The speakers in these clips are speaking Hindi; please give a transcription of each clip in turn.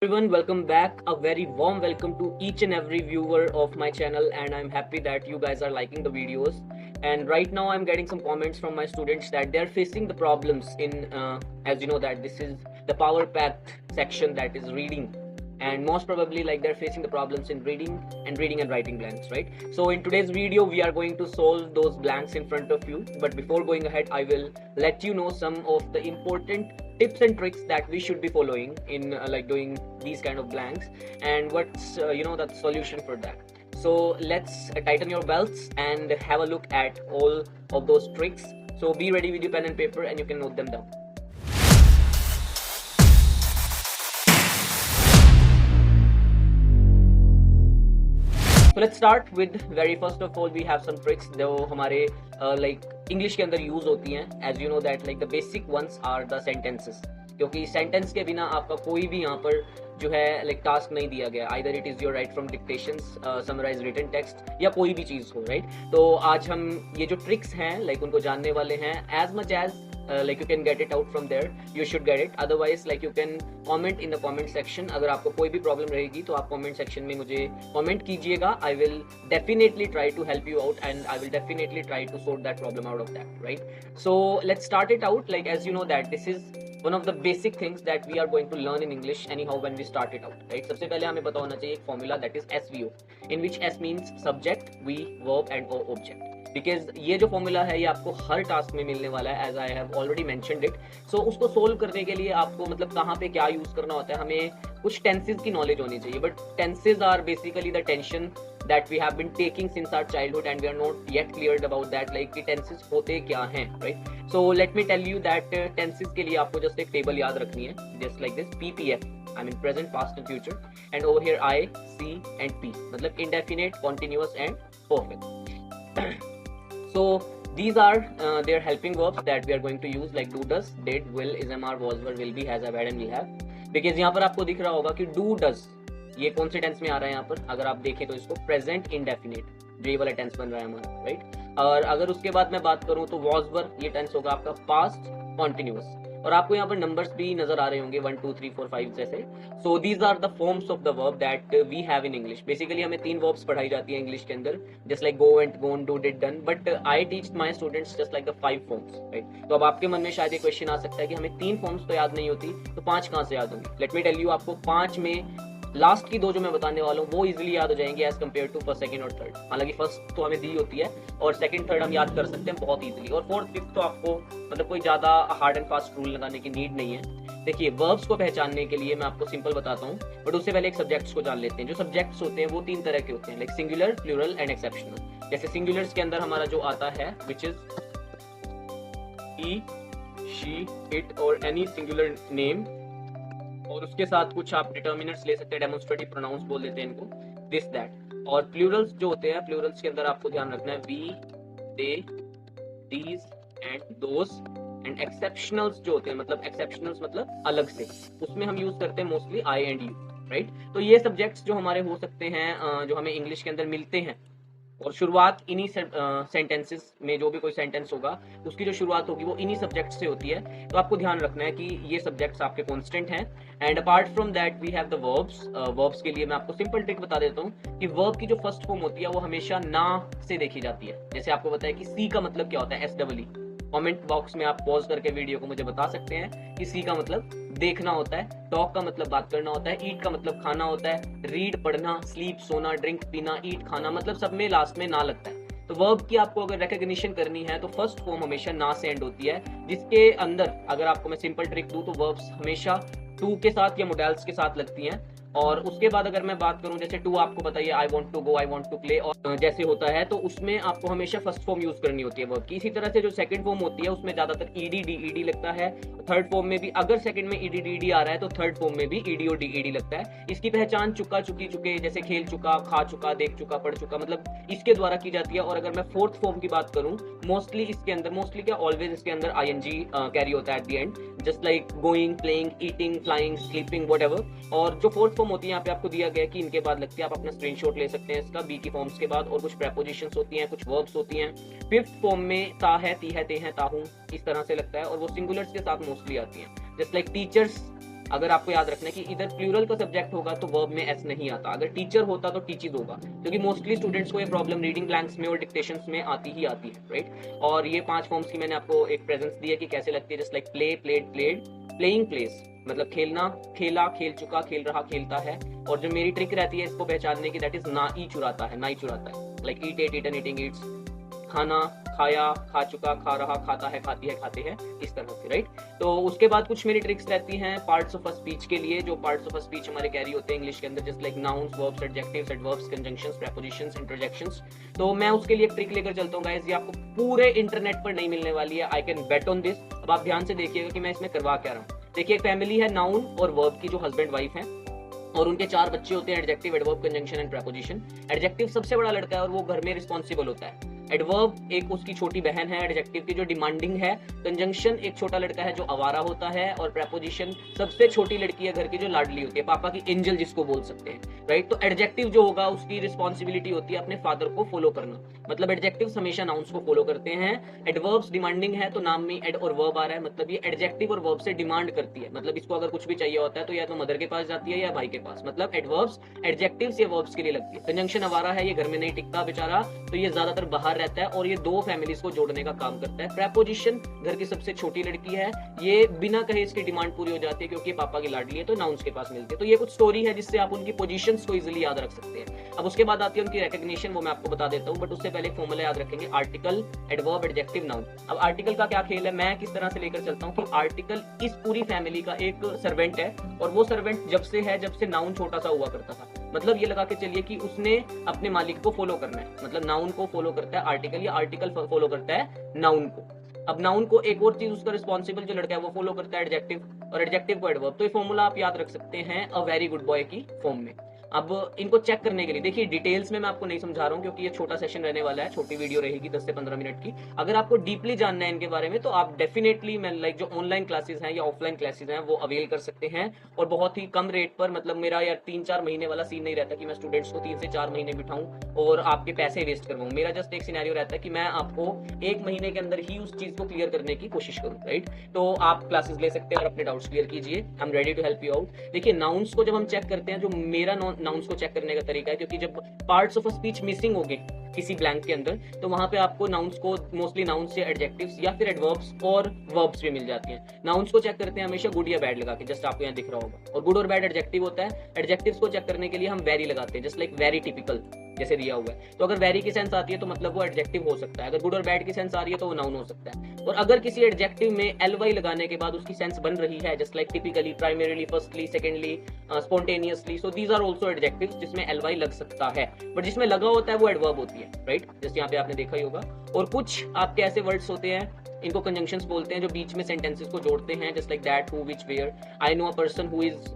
Everyone, welcome back. A very warm welcome to each and every viewer of my channel, and I'm happy that you guys are liking the videos. And right now, I'm getting some comments from my students that they're facing the problems in, as you know, that this is the power packed section that is reading, and most probably like they're facing the problems in reading and writing blanks, right? So in today's video, we are going to solve those blanks in front of you. But before going ahead, I will let you know some of the important tips and tricks that we should be following in like doing these kind of blanks, and what's the solution for that. So let's tighten your belts and have a look at all of those tricks. So be ready with your pen and paper, and you can note them down. So let's start with very first of all we have some tricks जो हमारे like English के अंदर use होती हैं. As you know that like the basic ones are the sentences, क्योंकि सेंटेंस के बिना आपका कोई भी यहाँ पर जो है लाइक टास्क नहीं दिया गया. Either it is your write from dictations, summarise written text, या कोई भी चीज हो, राइट. तो आज हम ये जो ट्रिक्स हैं लाइक उनको जानने वाले हैं. As much as like you can get it out from there, you should get it. Otherwise like you can comment in the comment section. अगर आपको कोई भी प्रॉब्लम रहेगी तो आप comment section में मुझे comment कीजिएगा. I will definitely try to help you out, and I will definitely try to sort that problem out of that, right? So let's start it out. Like as you know that this is one of the basic things that we are going to learn in English anyhow when we start it out, right? सबसे पहले हमें पता होना चाहिए एक formula that is SVO, in which S means subject, V verb and O object. Because ये जो फॉर्मूला है ये आपको हर टास्क में मिलने वाला है, as I have already mentioned it. So उसको सोल्व करने के लिए आपको मतलब कहाँ पे क्या यूज करना होता है, हमें कुछ टेंसेज की नॉलेज होनी चाहिए. But tenses are basically the tension that we have been taking since our childhood, and we are not yet cleared about that like कि टेंसेज होते क्या हैं, right. So let me tell you that tenses के लिए आपको जस्ट एक टेबल याद रखनी है, just like this PPF, I mean present past and future, and over here I, C and P, मतलब indefinite, continuous and perfect. So these are their helping verbs that we are going to use, like do, does, did, will, is, am, are, was, were, will be, has, have, had and will have. Because यहाँ पर आपको दिख रहा होगा कि do, does ये कौन से टेंस में आ रहा है. यहाँ पर अगर आप देखें तो इसको प्रेजेंट इंडेफिनिट, जो ये वाला टेंस बन रहा है हमारा, राइट. और अगर उसके बाद मैं बात करूँ तो was, were ये टेंस होगा आपका पास्ट कॉन्टिन्यूअस. और आपको यहाँ पर नंबर्स भी नजर आ रहे होंगे 1 2 3 4 5 जैसे. So these are the forms of the verb that we have in English. Basically हमें 3 वर्ब्स पढ़ाई जाती है इंग्लिश के अंदर, just like go, went, gone, do, did, done. But I teach my students just like the 5 forms, right. तो अब आपके मन में शायद ये क्वेश्चन आ सकता है कि हमें 3 फॉर्म्स तो याद नहीं होती, तो 5 कहाँ से याद होंगी. लेट मी टेल यू, आपको 5 में लास्ट की 2 जो मैं बताने वाला हूँ वो इजीली याद हो जाएंगे as compare to first, second और थर्ड. हालांकि फर्स्ट तो हमें दी होती है और सेकंड, थर्ड हम याद कर सकते हैं बहुत इजीली, और फोर्थ, फिफ्थ तो आपको मतलब कोई ज्यादा हार्ड एंड फास्ट रूल लगाने की नीड नहीं है. देखिए वर्ब्स को पहचानने के लिए मैं आपको सिंपल बताता हूँ, बट उससे पहले एक सब्जेक्ट्स को जान लेते हैं. जो सब्जेक्ट्स होते हैं वो 3 तरह के होते हैं, like singular, plural and exceptional. जैसे सिंगुलर्स के अंदर हमारा जो आता है which is he, she, it और एनी सिंगुलर नेम, और उसके साथ कुछ आप डिटर्मिनेंट्स ले सकते हैं, डेमोन्स्ट्रेटिव प्रोनाउंस बोल देते हैं इनको, दिस, दैट. और प्लूरल्स जो होते हैं, प्लूरल्स के अंदर आपको ध्यान रखना है we, they, these and those. And exceptionals जो होते हैं, मतलब एक्सेप्शनल्स मतलब अलग से, उसमें हम यूज करते हैं mostly I and you, right. तो ये सब्जेक्ट्स जो हमारे हो सकते हैं जो हमें इंग्लिश के अंदर मिलते हैं, और शुरुआत इन्हीं सेंटेंसेस में, जो भी कोई सेंटेंस होगा उसकी जो शुरुआत होगी वो इन्हीं सब्जेक्ट से होती है. तो आपको ध्यान रखना है कि ये सब्जेक्ट्स आपके कांस्टेंट हैं. And apart from that we have the verbs. Verbs के लिए मैं आपको सिंपल ट्रिक बता देता हूँ कि वर्ब की जो फर्स्ट फॉर्म होती है वो हमेशा ना से देखी जाती है. जैसे आपको बताया कि सी का मतलब क्या होता है, SEE. कमेंट बॉक्स में आप पॉज करके वीडियो को मुझे बता सकते हैं कि सी का मतलब देखना होता है, टॉक का मतलब बात करना होता है, ईट का मतलब खाना होता है, रीड पढ़ना, स्लीप सोना, ड्रिंक पीना, ईट खाना, मतलब सब में लास्ट में ना लगता है. तो वर्ब की आपको अगर रिकॉग्निशन करनी है तो फर्स्ट फॉर्म हमेशा ना से एंड होती है, जिसके अंदर अगर आपको मैं सिंपल ट्रिक दूं तो वर्ब्स हमेशा टू के साथ या मोडेल्स के साथ लगती हैं. और उसके बाद अगर मैं बात करूं, जैसे टू आपको बताइए I want to go, I want to play, और जैसे होता है तो उसमें आपको हमेशा फर्स्ट फॉर्म यूज करनी होती है वर्ब की. इसी तरह से जो सेकंड फॉर्म होती है उसमें ज्यादातर ईडी, डीईडी लगता है. थर्ड फॉर्म में भी अगर सेकंड में ईडी, डीईडी आ रहा है तो थर्ड फॉर्म में भी ईडी और डीईडी लगता है. इसकी पहचान चुका, चुकी, चुके, जैसे खेल चुका, खा चुका, देख चुका, पढ़ चुका, मतलब इसके द्वारा की जाती है. और अगर मैं फोर्थ फॉर्म की बात करूं, मोस्टली इसके अंदर, मोस्टली क्या ऑलवेज इसके अंदर आईएनजी कैरी होता है at the end, just like going, playing, eating, flying, sleeping, whatever. और जो फोर्थ फॉर्म होती है यहाँ पे आपको दिया गया कि इनके बाद लगती है, आप अपना स्क्रीनशॉट ले सकते हैं इसका, बी की फॉर्म्स के बाद, और कुछ प्रेपोजिशंस होती हैं, कुछ वर्ब्स होती हैं. फिफ्थ फॉर्म में ता है, ती है, ते हैं, ताहूं, इस तरह से लगता है, और वो सिंगुलर्स के साथ मोस्टली आती हैं. जस्ट लाइक टीचर्स, अगर आपको याद रखना है कि इधर प्लूरल का सब्जेक्ट होगा तो वर्ब में एस नहीं आता, अगर टीचर होता तो टीचीज होगा, क्योंकि मोस्टली स्टूडेंट्स को ये प्रॉब्लम रीडिंग ब्लैंक्स में और डिक्टेशंस में आती ही आती है, राइट। और ये 5 फॉर्म्स की मैंने आपको एक प्रेजेंस दी है कि कैसे लगती है, just like play, played, played, playing, place, मतलब खेलना, खेला, खेल चुका, खेल रहा, खेलता है। और जो मेरी ट्रिक रहती है इसको पहचानने की, दैट इज ना ई चुराता है, ना ही चुराता है, like eat, ate, eaten, eating, eats, खाना, खाया, खा चुका, खा रहा, खाता है, खाती है, खाते हैं, इस तरह से, राइट। तो उसके बाद कुछ मेरी ट्रिक्स रहती हैं पार्ट्स ऑफ अ स्पीच के लिए, जो पार्ट्स ऑफ अ स्पीच हमारे कैरी होते हैं इंग्लिश के अंदर, just like nouns, verbs, adjectives, adverbs, conjunctions, prepositions, interjections. तो मैं उसके लिए एक ट्रिक लेकर चलता हूँ गाइस, ये आपको पूरे इंटरनेट पर नहीं मिलने वाली है, I can bet on this. अब आप ध्यान से देखिएगा कि मैं इसमें करवा क्या रहा हूँ। देखिए, एक फैमिली है नाउन और वर्ब की, जो हस्बैंड वाइफ है, और उनके 4 बच्चे होते हैं, adjective, adverb, conjunction and preposition. Adjective सबसे बड़ा लड़का है और वो घर में रिस्पॉन्सिबल होता है। एडवर्ब एक उसकी छोटी बहन है, एडजेक्टिव की, जो डिमांडिंग है। कंजंक्शन एक छोटा लड़का है जो आवारा होता है, और प्रीपोजिशन सबसे छोटी लड़की है घर की, जो लाडली होती है, पापा की एंजल जिसको बोल सकते हैं, राइट। तो एडजेक्टिव जो होगा उसकी रिस्पॉन्सिबिलिटी होती है अपने फादर को फॉलो करना, मतलब एडजेक्टिव हमेशा नाउन्स को फॉलो करते हैं। एडवर्ब्स डिमांडिंग है तो नाम में एड और वर्ब आ रहा है, मतलब ये एडजेक्टिव और वर्ब से डिमांड करती है, मतलब इसको अगर कुछ भी चाहिए होता है तो या तो मदर के पास जाती है या भाई के पास, मतलब एडवर्ब्स एडजेक्टिव्स या वर्ब्स के लिए लगती है। कंजंक्शन आवारा है, ये घर में नहीं टिकता बेचारा, तो ये ज्यादातर बाहर रहता है और ये 2 फैमिलीज को जोड़ने का काम करता है। प्रीपोजिशन घर की सबसे छोटी लड़की है, ये बिना कहे इसकी डिमांड पूरी हो जाती है क्योंकि पापा की लाडली है, तो नाउन्स के पास मिलती है। तो ये कुछ स्टोरी है जिससे आप उनकी पोजीशंस को इजीली याद रख सकते हैं। अब उसके बाद आती है उनकी रिकग्निशन, वो मैं आपको बता देता हूँ, बट उससे पहले फॉर्मूला याद रखेंगे, आर्टिकल, एडवर्ब, एडजेक्टिव, नाउन। अब आर्टिकल का क्या खेल है, मैं किस तरह से लेकर चलता हूँ कि आर्टिकल इस पूरी फैमिली का एक सर्वेंट है, और वो सर्वेंट जब से है जब से नाउन छोटा सा हुआ करता था, मतलब ये लगा के चलिए कि उसने अपने मालिक को फॉलो करना है, मतलब नाउन को फॉलो करता है आर्टिकल, या आर्टिकल फॉलो करता है नाउन को। अब नाउन को एक और चीज उसका रिस्पॉन्सिबल जो लड़का है वो फॉलो करता है एडजेक्टिव, और एडजेक्टिव को एडवर्ब। तो ये फॉर्मूला आप याद रख सकते हैं अ वेरी गुड बॉय की फॉर्म में। अब इनको चेक करने के लिए देखिए, डिटेल्स में मैं आपको नहीं समझा रहा हूँ क्योंकि ये छोटा सेशन रहने वाला है, छोटी वीडियो रहेगी 10 से 15 मिनट की। अगर आपको डीपली जानना है इनके बारे में तो आप डेफिनेटली, मैं लाइक जो ऑनलाइन क्लासेस हैं या ऑफलाइन क्लासेस हैं वो अवेल कर सकते हैं, और बहुत ही कम रेट पर। मतलब मेरा यार 3-4 महीने वाला सीन नहीं रहता कि मैं स्टूडेंट्स को 3 से 4 महीने बिठाऊं और आपके पैसे वेस्ट करवाऊं। मेरा जस्ट एक सिनेरियो रहता है कि मैं आपको 1 महीने के अंदर ही उस चीज को क्लियर करने की कोशिश करूं, राइट। तो आप क्लासेस ले सकते हैं और अपने डाउट्स क्लियर कीजिए, I am ready to help you out. देखिए, नाउन्स को जब हम चेक करते हैं, जो मेरा नाउन्स को चेक करने का तरीका है, क्योंकि जब parts of a speech missing हो गए किसी ब्लैंक के अंदर, तो वहां पे आपको नाउन्स को मोस्टली नाउन्स से एडजेक्टिव्स या फिर एडवर्ब्स और वर्ब्स भी मिल जाती हैं। नाउन्स को चेक करते हैं हमेशा गुड या बैड लगा के, जस्ट आपको यहाँ दिख रहा होगा, और गुड और बैड एडजेक्टिव होता है। एडजेक्टिव्स को चेक करने के लिए हम वेरी लगाते हैं, जस्ट लाइक वेरी टिपिकल जैसे दिया हुआ है। तो अगर वेरी की सेंस आती है तो मतलब वो एडजेक्टिव हो सकता है, अगर गुड और बैड की सेंस आ रही है तो वो नाउन हो सकता है। और अगर किसी एडजेक्टिव में एलवाई लगाने के बाद उसकी सेंस बन रही है, just like typically, primarily, firstly, secondly, spontaneously, so these are also adjectives जिसमें एलवाई लग सकता है, बट जिसमें लगा होता है वो एडवर्ब होती है, राइट। जैसे यहाँ पे आपने देखा ही होगा। और कुछ आपके ऐसे वर्ड्स होते हैं, इनको कंजंक्शंस बोलते हैं, जो बीच में सेंटेंसेस को जोड़ते हैं, just like that, who, which, where. I know a person who is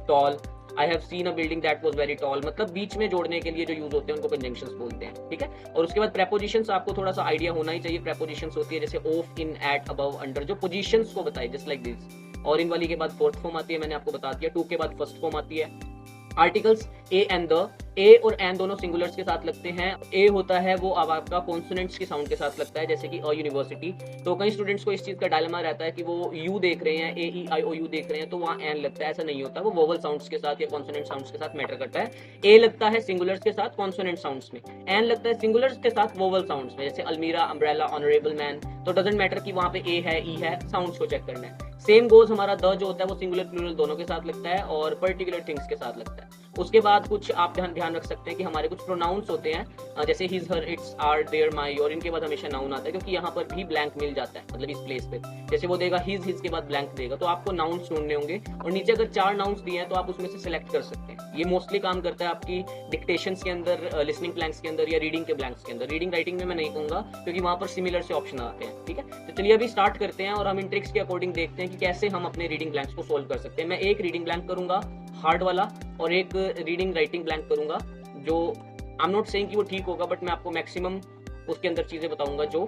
tall, I have seen a building that was very tall. मतलब बीच में जोड़ने के लिए जो यूज होते हैं उनको कंजंक्शंस बोलते हैं, ठीक है। और उसके बाद प्रीपोजिशंस, आपको थोड़ा सा आइडिया होना ही चाहिए। प्रीपोजिशंस होती है जैसे of, in, at, above, under, जो पोजीशंस को बताए, जस्ट लाइक दिस। और इन वाली के बाद फोर्थ फॉर्म आती है, मैंने आपको बता दिया। टू के बाद फर्स्ट फॉर्म आती है। आर्टिकल्स ए एंड द, ए और एन दोनों सिंगुलर्स के साथ लगते हैं। ए होता है वो अब आपका कॉन्सोनेंट्स के साउंड के साथ लगता है, जैसे कि अ यूनिवर्सिटी। तो कई स्टूडेंट्स को इस चीज का डायलेमा रहता है कि वो यू देख रहे हैं, ए ई आई ओ यू देख रहे हैं, तो वहाँ एन लगता है। ऐसा नहीं होता, वो वोवल साउंड्स के साथ या कॉन्सोनेंट साउंड्स के साथ मैटर करता है। ए लगता है सिंगुलर्स के साथ कॉन्सोनेंट साउंड्स में, एन लगता है सिंगुलर्स के साथ वोवल साउंड्स में, जैसे अलमीरा, अम्ब्रेला, ऑनरेबल मैन। तो डजंट मैटर कि वहाँ पे ए है, ई है, साउंड्स को चेक करना है। सेम गोज हमारा द जो होता है वो सिंगुलर प्लूरल दोनों के साथ लगता है और पर्टिकुलर थिंग्स के साथ लगता है। उसके बाद कुछ आप ध्यान रख सकते हैं कि हमारे कुछ प्रोनाउंस होते हैं, जैसे his, her, its, our, their, my, और इनके बाद हमेशा नाउन आता है, क्योंकि यहाँ पर भी ब्लैंक मिल जाता है, मतलब इस प्लेस पे। जैसे वो देगा हिज, हिज के बाद ब्लैंक देगा, तो आपको नाउन्स ढूंढने होंगे, और नीचे अगर 4 नाउन्स दिए हैं तो आप उसमें से सिलेक्ट कर सकते हैं। ये मोस्टली काम करता है आपकी डिक्टेशंस के अंदर, लिसनिंग ब्लैंक्स के अंदर, या रीडिंग के ब्लैंक्स के अंदर। रीडिंग राइटिंग में मैं नहीं कहूंगा क्योंकि वहां पर सिमिलर से ऑप्शन आते हैं, ठीक है। तो चलिए अभी स्टार्ट करते हैं और हम इन ट्रिक्स के अकॉर्डिंग देखते हैं कि कैसे हम अपने रीडिंग ब्लैंक्स को सोल्व कर सकते हैं। मैं एक रीडिंग ब्लैंक करूंगा हार्ड वाला, और एक रीडिंग राइटिंग ब्लैंक करूंगा, जो आई एम नॉट सेइंग कि वो ठीक होगा, बट मैं आपको मैक्सिमम उसके अंदर चीजें बताऊंगा जो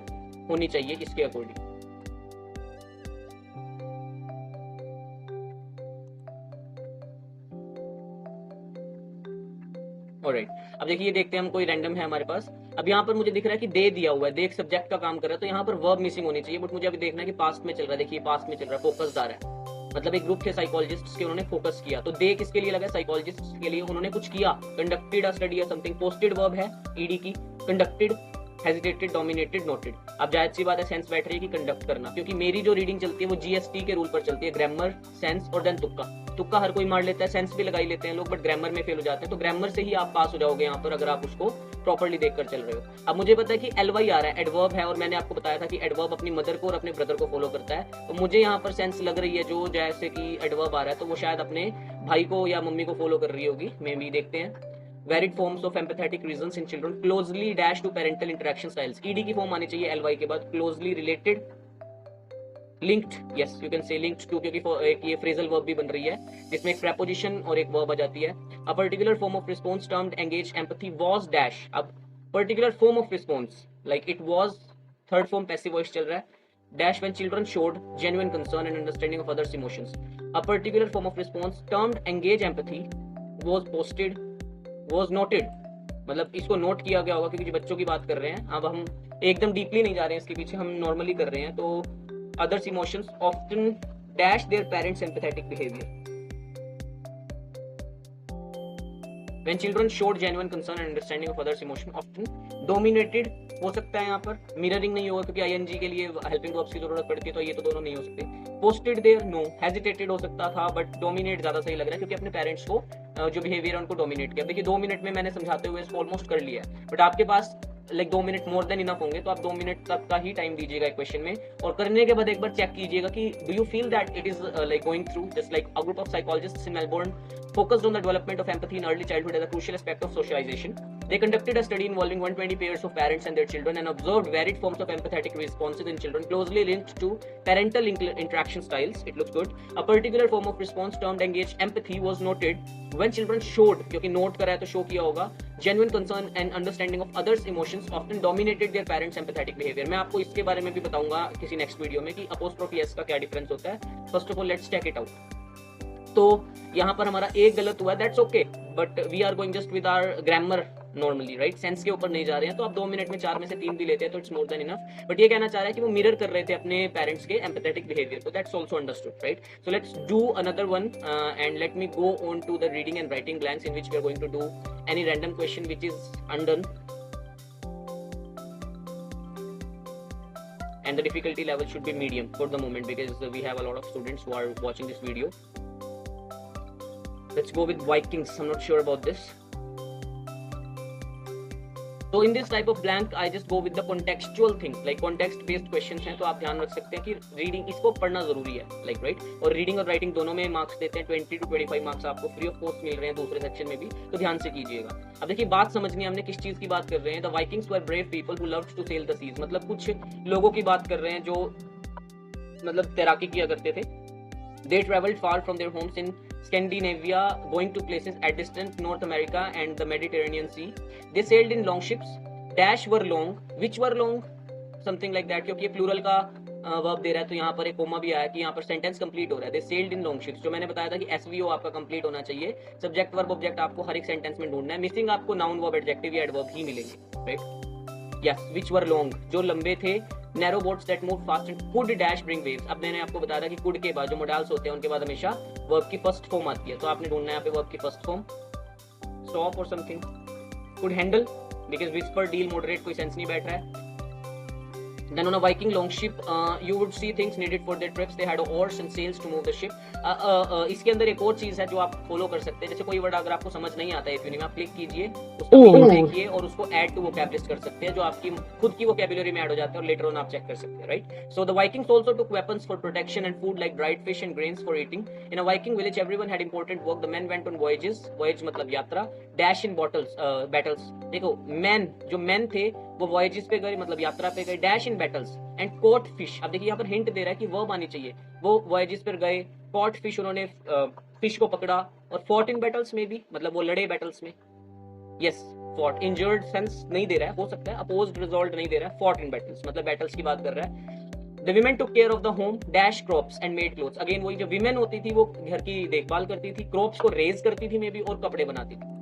होनी चाहिए इसके अकॉर्डिंग। ऑलराइट, अब देखिए देखते हैं हम, कोई रैंडम है हमारे पास। अब यहाँ पर मुझे दिख रहा है कि दे दिया हुआ है, दे एक सब्जेक्ट का काम कर रहा है, तो यहाँ पर वर्ब मिसिंग होनी चाहिए, बट मुझे अभी देखना है कि पास्ट में चल रहा है। देखिए पास्ट में चल रहा है, फोकस आ रहा है, मतलब एक ग्रुप थे साइकोलॉजिस्ट्स के, उन्होंने फोकस किया। तो दे किसके लिए लगा? साइकोलॉजिस्ट्स के लिए। उन्होंने कुछ किया, कंडक्टेड अ स्टडी या समथिंग। पोस्टेड वर्ब है ईडी की, कंडक्टेड, हेजिटेटेड, डोमिनेटेड, नोटेड। अब जाहिर सी बात है सेंस बैठ रही है कि कंडक्ट करना, क्योंकि मेरी जो रीडिंग चलती है वो जीएसटी के रूल पर चलती है, ग्रामर, सेंस और देन तुक्का। तुक्का हर कोई मार लेता है, सेंस भी लगा ही लेते हैं लोग, बट ग्रामर में फेल हो जाते हैं। तो ग्रामर से ही आप पास हो जाओगे यहाँ पर, अगर आप उसको प्रॉपर्ली देखकर चल रहे हो। अब मुझे पता है कि एलवाई आ रहा है, एडवर्ब है, और मैंने आपको बताया था कि एडवर्ब अपनी मदर को और अपने ब्रदर को फॉलो करता है। तो मुझे यहाँ पर सेंस लग रही है, जो जैसे कि एडवर्ब आ रहा है, तो वो शायद अपने भाई को या मम्मी को फॉलो कर रही होगी, मे बी। देखते हैं। Varied forms of empathetic reasons in children closely dash to parental interaction styles. ED की फॉर्म आनी चाहिए ly के बाद, closely related, linked, yes you can say linked to, क्योंकि एक ये phrasal verb भी बन रही है जिसमें एक preposition और एक verb आ जाती है। A particular form of response termed engage empathy was dash। अब particular form of response like it was, third form passive voice चल रहा है। Dash when children showed genuine concern and understanding of others' emotions. A particular form of response termed engage empathy was posted, was noted, मतलब इसको नोट किया गया होगा क्योंकि बच्चों की बात कर रहे हैं। अब हम एकदम डीपली नहीं जा रहे हैं इसके पीछे, हम नॉर्मली कर रहे हैं। तो others emotions often dash their parents empathetic behaviour. When children showed genuine concern and understanding of others' emotion, often dominated हो सकता है यहाँ पर, मिररिंग नहीं होगा क्योंकि आईएनजी के लिए हेल्पिंग वर्ब्स की जरूरत पड़ती है, तो ये तो दोनों नहीं हो सकते। पोस्टेड देयर नो, हेजिटेटेड हो सकता था, बट डोमिनेट ज्यादा सही लग रहा है क्योंकि अपने पेरेंट्स को जो बिहेवियर है उनको डोमिनेट किया। देखिए 2 मिनट में मैंने समझाते हुए इसको ऑलमोस्ट कर लिया है, बट आपके पास like 2 minute more than enough होंगे, तो आप 2 मिनट तक का ही टाइम दीजिएगा एक क्वेश्चन में, और करने के बाद एक बार चेक कीजिएगा कि do you feel that it is like going through, just like a group of psychologists in Melbourne focused on the development of empathy in early childhood as a crucial aspect of socialization. They conducted a study involving 120 pairs of parents and their children and observed varied forms of empathetic responses in children closely linked to parental interaction styles. It looks good. A particular form of response termed engaged empathy was noted when children showed, क्योंकि नोट करा है तो शो किया होगा, genuine concern and understanding of others' emotions, often dominated their parents' empathetic behavior. मैं आपको इसके बारे में भी बताऊंगा किसी नेक्स्ट वीडियो में कि apostrophe s का क्या डिफरेंस होता है। First of all let's check it out. तो यहाँ पर हमारा एक गलत हुआ, that's okay, but we are going just with our grammar normally, right? Sense के ऊपर नहीं जा रहे हैं, तो आप 2 मिनट में 4 में से 3 भी लेते हैं तो it's more than enough. But ये कहना चाह रहा है कि वो मिरर कर रहे थे अपने पेरेंट्स के एम्पैथेटिक बिहेवियर को, that's also understood, right? So let's do another one and let me go on to the reading and writing blanks in which we are going to do any random question which is undone, and the difficulty level should be medium for the moment because we have a lot of students who are watching this video. Let's go with Vikings. I'm not sure about this. So in this type of blank, I just go with the contextual things, like context-based questions हैं, तो आप ध्यान रख सकते हैं कि रीडिंग इसको पढ़ना जरूरी है, like right? और रीडिंग और राइटिंग दोनों में मार्क्स देते हैं, 20 to 25 मार्क्स आपको फ्री ऑफ कॉस्ट मिल रहे हैं दूसरे सेक्शन में भी, तो ध्यान से कीजिएगा। अब देखिए बात समझनी है हमने किस चीज की बात कर रहे हैं। The Vikings were brave people who loved to sail the seas, मतलब कुछ लोगों की बात कर रहे हैं जो मतलब तैराकी किया करते थे। They traveled far from their homes in Scandinavia, going to places at distant North America and the Mediterranean Sea. They sailed in long ships. Dash were long. Which were long? Something like that. क्योंकि ये प्लूरल का वर्ब दे रहा है तो यहाँ पर एक कोमा भी आया कि यहाँ पर सेंटेंस कंप्लीट हो रहा है। They sailed in long ships, जो मैंने बताया था कि SVO आपका कंप्लीट होना चाहिए। सब्जेक्ट वर्ब ऑब्जेक्ट आपको हर एक सेंटेंस में ढूंढना है। मिसिंग आपको नाउन वर्ब एडजेक्टिव या एडवर्ब ही मिलेंगे, right? Yes, which were long, जो लंबे थे। Narrow boats that move fast and could dash bring waves. अब मैंने आपको बताया था कि कुड के बाद जो मोडाल्स होते हैं उनके बाद हमेशा वर्ब की फर्स्ट फॉर्म आती है, तो आपने ढूंढना है यहाँ पे वर्ब की फर्स्ट फॉर्म। स्टॉप और something. Could handle, because whisper deal moderate कोई सेंस नहीं बैठ रहा है। Then on a Viking longship, you would see things needed for their trips. They had oars and sails to move the ship. इसके अंदर एक और चीज है जो आप फॉलो कर सकते हैं। जैसे कोई वर्ड अगर आपको समझ नहीं आता है में आप क्लिक कीजिए, उसका मीनिंग देखिए और उसको ऐड टू वोकैब लिस्ट कर सकते हैं, जो आपकी खुद की वोकैबुलरी में ऐड हो जाता है और लेटर ऑन आप चेक कर सकते हैं, right? So the Vikings also took weapons for protection and food like dried fish and grains for eating. In a Viking village, everyone had important work. The men went on voyages. Voyage मतलब यात्रा। Dash in battles. देखो men, जो men थे वो voyages पे गए मतलब यात्रा पे गए। Dash in battles and caught fish. अब देखिए यहाँ पर हिंट दे रहा है कि वर्ब आनी चाहिए। वो voyages पर गए, caught fish, उन्होंने फिश को पकड़ा, और fought in battles में भी मतलब वो लड़े battles में। Yes, fought. Injured sense नहीं दे रहा है, हो सकता है opposed resolved नहीं दे रहा है, fought in battles मतलब battles की बात कर रहा है। The women took care of the home, dash crops and made clothes. Again वही जो women होती थी वो घर की देखभाल करती थी, crops को raise करती थी मे भी, और कपड़े बनाती थी।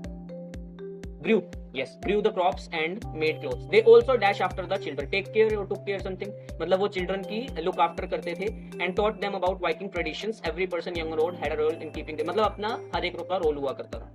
grew, yes, grew the crops and made clothes. They also dash after the children, take care or took care something, मतलब वो children की look after करते थे, and taught them about Viking traditions. Every person young or old had a role in keeping them, मतलब अपना हर एक का रोल हुआ करता था.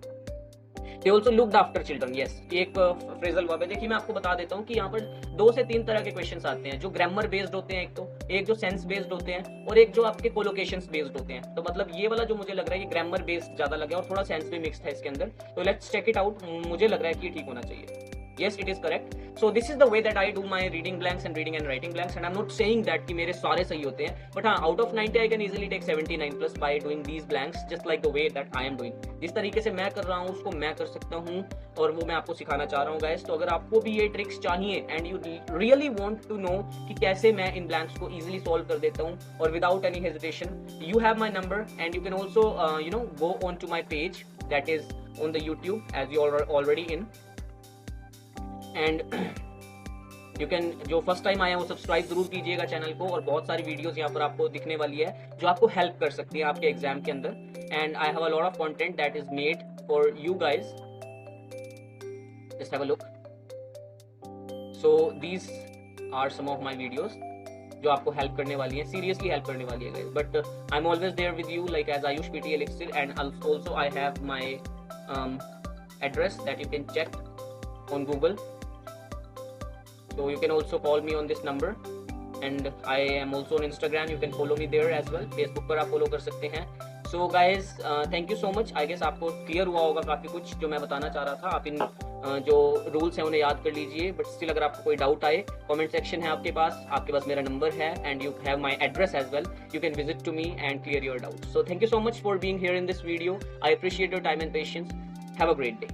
They also looked after children, yes. एक फ्रेजल वर्ब है. देखिए मैं आपको बता देता हूँ कि यहाँ पर 2 से 3 तरह के क्वेश्चंस आते हैं, जो ग्रामर बेस्ड होते हैं, एक जो सेंस बेस्ड होते हैं, और एक जो आपके कोलोकेशंस बेस्ड होते हैं. तो मतलब ये वाला जो मुझे लग रहा है ये ग्रामर बेस्ड ज्यादा लगा और थोड़ा सेंस भी मिक्स्ड है इसके अंदर. तो लेट्स चेक इट आउट. मुझे लग रहा है कि ये ठीक होना चाहिए. Yes, it is correct. So this is the way that I do my reading blanks and reading and writing blanks, and I'm not saying that कि मेरे सारे सही होते हैं, but हाँ, out of 90 I can easily take 79 plus by doing these blanks, just like the way that I am doing. जिस तरीके से मैं कर रहा हूँ उसको मैं कर सकता हूँ, और वो मैं आपको सिखाना चाह रहा हूँ guys. तो अगर आपको भी ये ट्रिक्स चाहिए and you really want to know कि कैसे मैं इन blanks को easily solve कर देता हूँ और without any hesitation, you have my number and you can also go on to my page that is on the YouTube as you are already in. And you can, जो फर्स्ट टाइम आया वो सब्सक्राइब जरूर कीजिएगा चैनल को, और बहुत सारी वीडियोस यहाँ पर आपको दिखने वाली है जो आपको हेल्प कर सकती है आपके एग्जाम के अंदर. And I have a lot of content that is made for you guys. Just have a look. So these are some of my videos जो आपको हेल्प करने वाली है, सीरियसली हेल्प करने वाली है guys. But I am always there with you like as Ayush PT Elixir, and also I have my address that you can check on Google. So you can also call me on this number, and I am also on Instagram. You can follow me there as well. Facebook पर आप follow कर सकते हैं. So guys, thank you so much. I guess आपको clear हुआ होगा काफी कुछ जो मैं बताना चाह रहा था. आप इन जो रूल्स हैं उन्हें याद कर लीजिए. बट स्टिल अगर आपको कोई डाउट आए, कमेंट सेक्शन है आपके पास मेरा नंबर है, and you have my address as well. You can visit to me and clear your doubt. So thank you so much for being here in this video. I appreciate your time and patience. Have a great day.